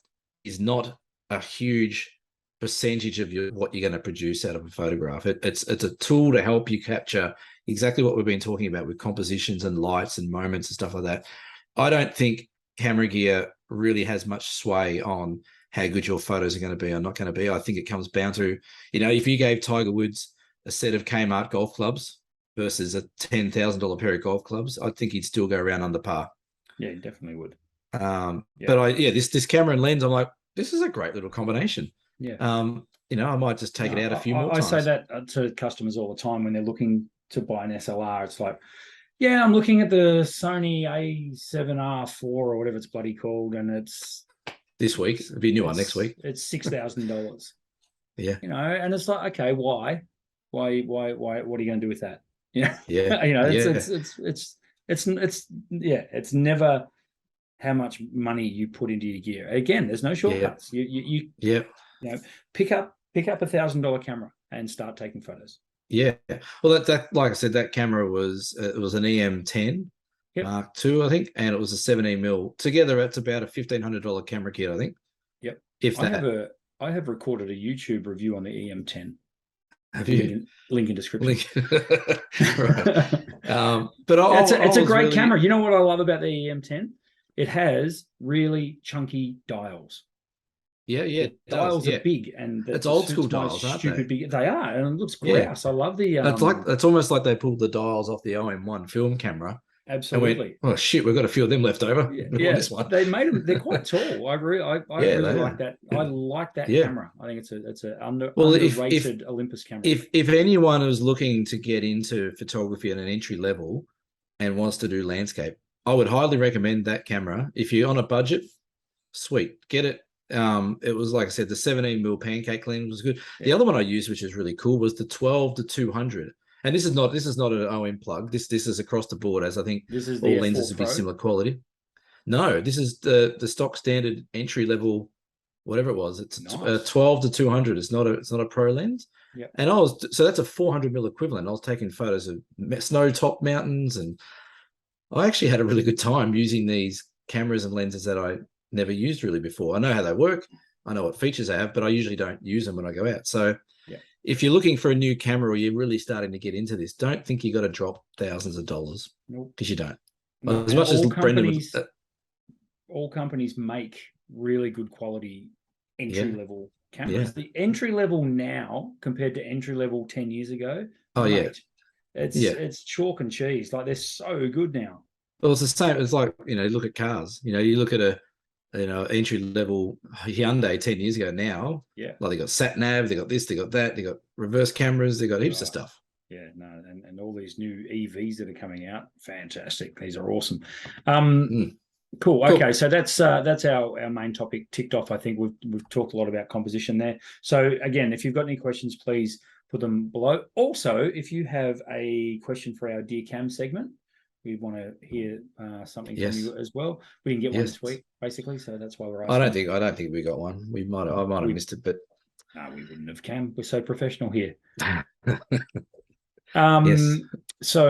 is not a huge percentage of what you're going to produce out of a photograph. It's a tool to help you capture exactly what we've been talking about with compositions and lights and moments and stuff like that. I don't think camera gear really has much sway on how good your photos are going to be or not going to be. I think it comes down to, if you gave Tiger Woods a set of Kmart golf clubs versus a $10,000 pair of golf clubs, I think he'd still go around under par. Yeah, he definitely would. But this camera and lens, I'm like, this is a great little combination. Yeah. I might just take it out a few more times. I say that to customers all the time when they're looking to buy an SLR. It's like, yeah, I'm looking at the Sony A7R4 or whatever it's bloody called, and it's this week. It'll be a new one next week. It's $6,000. Yeah. And it's like, okay, why? What are you going to do with that? Yeah. It's never how much money you put into your gear. Again, there's no shortcuts. You pick up $1,000 camera and start taking photos. Yeah. Well, that like I said, that camera was an EM10 Mark II, I think, and it was a 17mm. Together, it's about a $1,500 camera kit, I think. Yep. If that. I have recorded a YouTube review on the EM10. Have you? Link in description. But it's a great camera. You know what I love about the EM10? It has really chunky dials. Yeah. The dials are big, and it's old school dials, aren't they? Big. They are, and it looks grouse. I love the. It's almost like they pulled the dials off the OM1 film camera. Absolutely. Well, shit, we've got a few of them left over. Yeah. This one. They made them. They're quite tall. I really like that. I like that camera. I think it's a underrated Olympus camera. If anyone is looking to get into photography at an entry level and wants to do landscape, I would highly recommend that camera. If you're on a budget, sweet, get it. It was, like I said, the 17mm pancake lens was good. The other one I used, which is really cool, was the 12-200. And this is not an OM plug. This is across the board, as I think all lenses would be similar quality. No, this is the stock standard entry level, whatever it was. It's nice. 12-200. It's not a pro lens. Yeah. And so that's a 400mm equivalent. I was taking photos of snow top mountains, and I actually had a really good time using these cameras and lenses that I never used really before. I know how they work. I know what features they have, but I usually don't use them when I go out. So if you're looking for a new camera or you're really starting to get into this, don't think you got to drop thousands of dollars. Nope. Because you don't. No. As much as Brendan was, all companies make really good quality entry level cameras. The entry level now compared to entry level 10 years ago. It's chalk and cheese. Like, they're so good now. Well, it's the same. It's like, look at cars. You look at a entry level Hyundai 10 years ago now. Yeah. Like, they got sat nav, they got this, they got that, they got reverse cameras, they got heaps of stuff. Yeah, no, and all these new EVs that are coming out, fantastic. These are awesome. Cool. Okay, so that's our main topic ticked off. I think we've talked a lot about composition there. So again, if you've got any questions, please put them below. Also, if you have a question for our Dear Cam segment, we want to hear something from you as well. We didn't get one this week, basically, so that's why we're asking. I don't think we got one. I might have missed it, but no, we wouldn't have, Cam. We're so professional here. So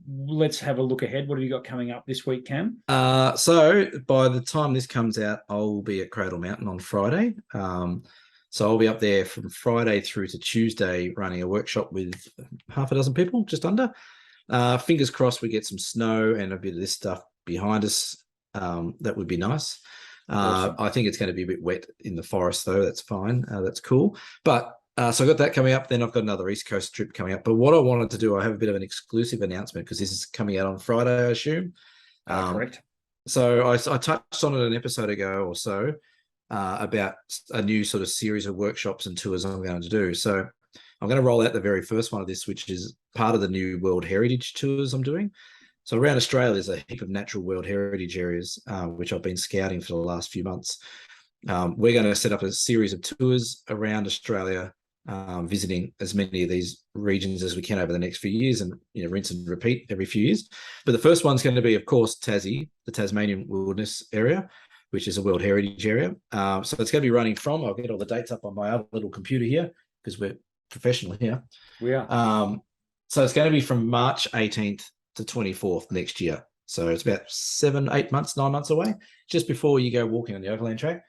let's have a look ahead. What have you got coming up this week, Cam? So by the time this comes out, I'll be at Cradle Mountain on Friday. So I'll be up there from Friday through to Tuesday running a workshop with half a dozen people, just under. Fingers crossed we get some snow and a bit of this stuff behind us. That would be nice. Awesome. I think it's going to be a bit wet in the forest, though. That's fine. That's cool. But so I got that coming up. Then I've got another East Coast trip coming up. But what I wanted to do, I have a bit of an exclusive announcement because this is coming out on Friday, I assume. Correct. So I touched on it an episode ago or so about a new sort of series of workshops and tours I'm going to do. So I'm going to roll out the very first one of this, which is part of the new World Heritage tours I'm doing. So around Australia, there's a heap of natural World Heritage areas, which I've been scouting for the last few months. We're going to set up a series of tours around Australia visiting as many of these regions as we can over the next few years, and rinse and repeat every few years. But the first one's going to be, of course, Tassie, the Tasmanian Wilderness Area, which is a World Heritage Area. So it's going to be running from, I'll get all the dates up on my other little computer here because we're professional here. We are. So it's going to be from March 18th to 24th next year. So it's about 7, 8 months, 9 months away, just before you go walking on the overland track.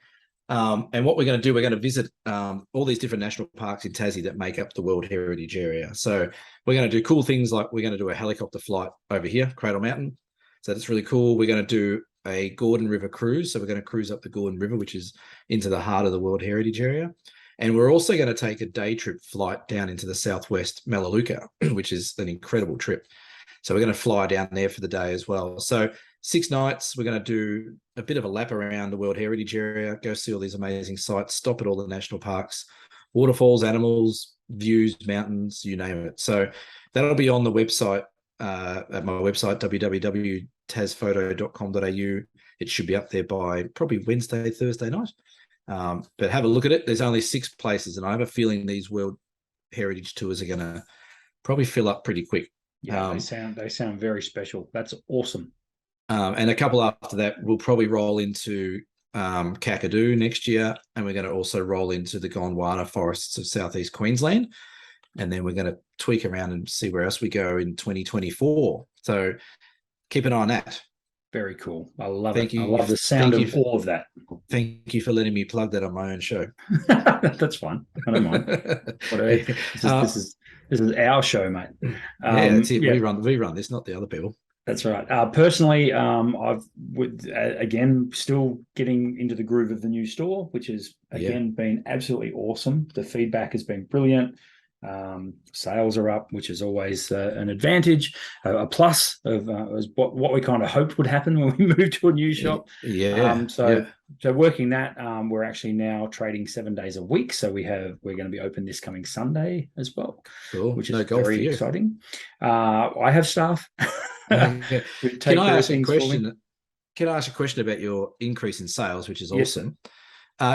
And what we're going to do, we're going to visit all these different national parks in Tassie that make up the World Heritage Area. So we're going to do cool things like we're going to do a helicopter flight over here, Cradle Mountain. So that's really cool. We're going to do a Gordon River cruise. So we're going to cruise up the Gordon River, which is into the heart of the World Heritage Area. And we're also going to take a day trip flight down into the southwest Melaleuca, which is an incredible trip. So we're going to fly down there for the day as well. So 6 nights, we're going to do a bit of a lap around the World Heritage Area, go see all these amazing sites, stop at all the national parks, waterfalls, animals, views, mountains, you name it. So that'll be on the website, at my website, www.tasphoto.com.au. It should be up there by probably Wednesday, Thursday night. But have a look at it. There's only 6 places, and I have a feeling these World Heritage tours are going to probably fill up pretty quick. Yeah, they sound very special. That's awesome. And a couple after that, we'll probably roll into Kakadu next year, and we're going to also roll into the Gondwana forests of southeast Queensland, and then we're going to tweak around and see where else we go in 2024. So keep an eye on that. Very cool. I love it. I love the sound of all of that. Thank you for letting me plug that on my own show. That's fine. I don't mind. This is our show, mate. That's it. Yeah. We run this, not the other people. That's right. Personally, I've again still getting into the groove of the new store, which has again been absolutely awesome. The feedback has been brilliant. Sales are up, which is always an advantage, a plus of what we kind of hoped would happen when we moved to a new shop. So working that, we're actually now trading 7 days a week. So we're going to be open this coming Sunday as well, which is very exciting. I have staff. Can I ask a question? Can I ask a question about your increase in sales, which is awesome?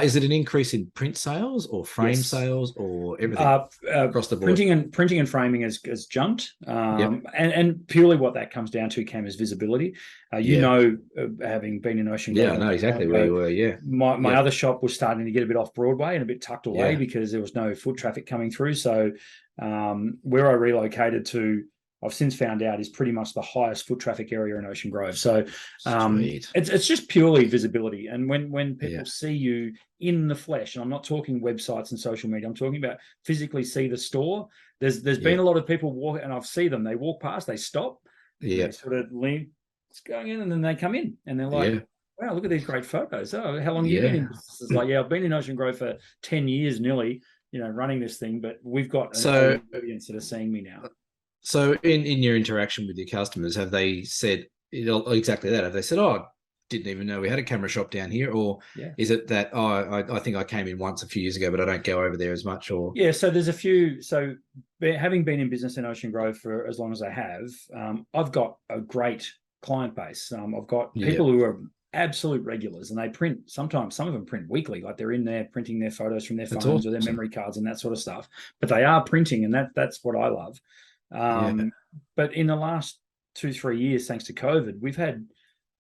Is it an increase in print sales or frame sales or everything across the board? Printing and framing has jumped, and purely what that comes down to, Cam, is visibility. Having been in Ocean Grove, I know exactly where you were. Yeah, my other shop was starting to get a bit off Broadway and a bit tucked away because there was no foot traffic coming through. So where I relocated to, I've since found out, is pretty much the highest foot traffic area in Ocean Grove. So it's just purely visibility. And when people see you in the flesh, and I'm not talking websites and social media, I'm talking about physically see the store. There's been a lot of people walk, and I've seen them. They walk past, they stop, they sort of lean, it's going in, and then they come in, and they're like, wow, look at these great photos. Oh, how long have you been in business? It's like, I've been in Ocean Grove for 10 years nearly, running this thing, but we've got an audience that are seeing me now. So in your interaction with your customers, have they said exactly that? Have they said, I didn't even know we had a camera shop down here? Or is it that, I think I came in once a few years ago, but I don't go over there as much? Or so there's a few. So having been in business in Ocean Grove for as long as I have, I've got a great client base. I've got people who are absolute regulars, and they print. Sometimes some of them print weekly, like they're in there printing their photos from their phones or their memory cards and that sort of stuff. But they are printing, and that's what I love. But in the last 2-3 years, thanks to COVID, we've had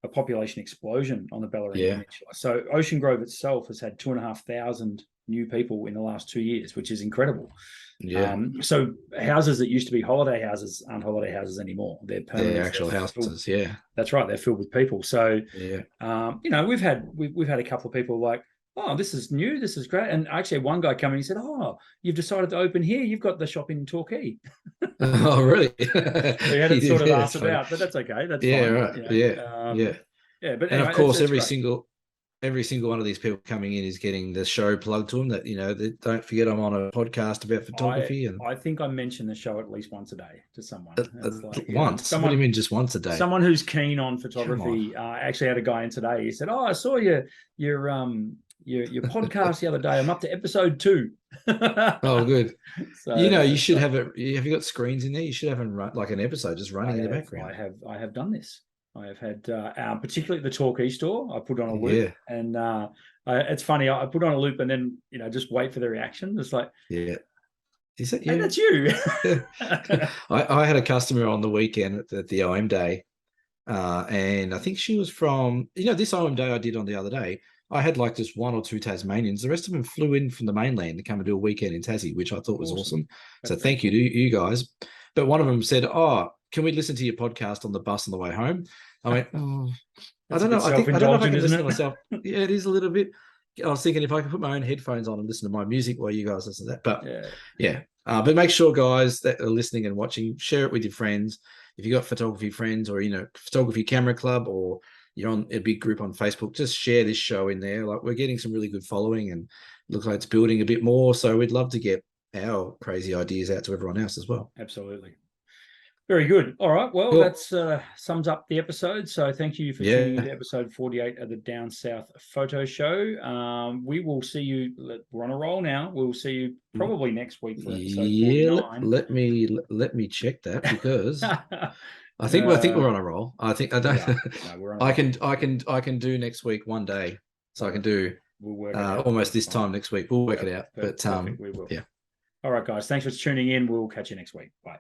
a population explosion on the Bellarine Peninsula. So Ocean Grove itself has had 2,500 new people in the last 2 years, which is incredible. So houses that used to be holiday houses aren't holiday houses anymore. They're permanent. They're actual houses. That's right. They're filled with people. So we've had a couple of people like, oh, this is new. This is great. And actually, one guy came in and he said, oh, you've decided to open here. You've got the shop in Torquay. Oh, really? We had to sort of ask about, but that's okay. That's fine. Right. But anyway, of course, every single one of these people coming in is getting the show plugged to them. That they don't forget I'm on a podcast about photography. I think I mention the show at least once a day to someone. Once? What do you mean just once a day? Someone who's keen on photography. I actually had a guy in today. He said, "Oh, I saw your podcast the other day. I'm up to episode 2." Oh, good. So, you should have it. Have you got screens in there? You should have like an episode just running in the background. I have done this. I have had, particularly at the Torquay store, I put on a loop, and it's funny. I put on a loop and then just wait for the reaction. It's like, Is it Hey, you? that's you. I had a customer on the weekend at the OM day, and I think she was from, this OM day I did on the other day. I had like just 1 or 2 Tasmanians. The rest of them flew in from the mainland to come and do a weekend in Tassie, which I thought was awesome. So thank you to you guys. But one of them said, "Oh, can we listen to your podcast on the bus on the way home?" I went, "Oh, I don't know. I don't know if I can listen to myself." Yeah, it is a little bit. I was thinking if I could put my own headphones on and listen to my music while you guys listen to that. But yeah. But make sure, guys, that are listening and watching, share it with your friends. If you got photography friends or photography camera club, or you're on a big group on Facebook, just share this show in there. Like, we're getting some really good following, and looks like it's building a bit more. So we'd love to get our crazy ideas out to everyone else as well. Absolutely. Very good. All right. Well, Cool. that's sums up the episode. So thank you for tuning into episode 48 of the Down South Photo Show. We will see you. We're on a roll now. We'll see you probably next week for episode 49. Let me check that, because I think we're on a roll. I don't. We're on I can do next week one day, so I can do almost this time next week. We'll work it out. But we will. Yeah. All right, guys. Thanks for tuning in. We'll catch you next week. Bye.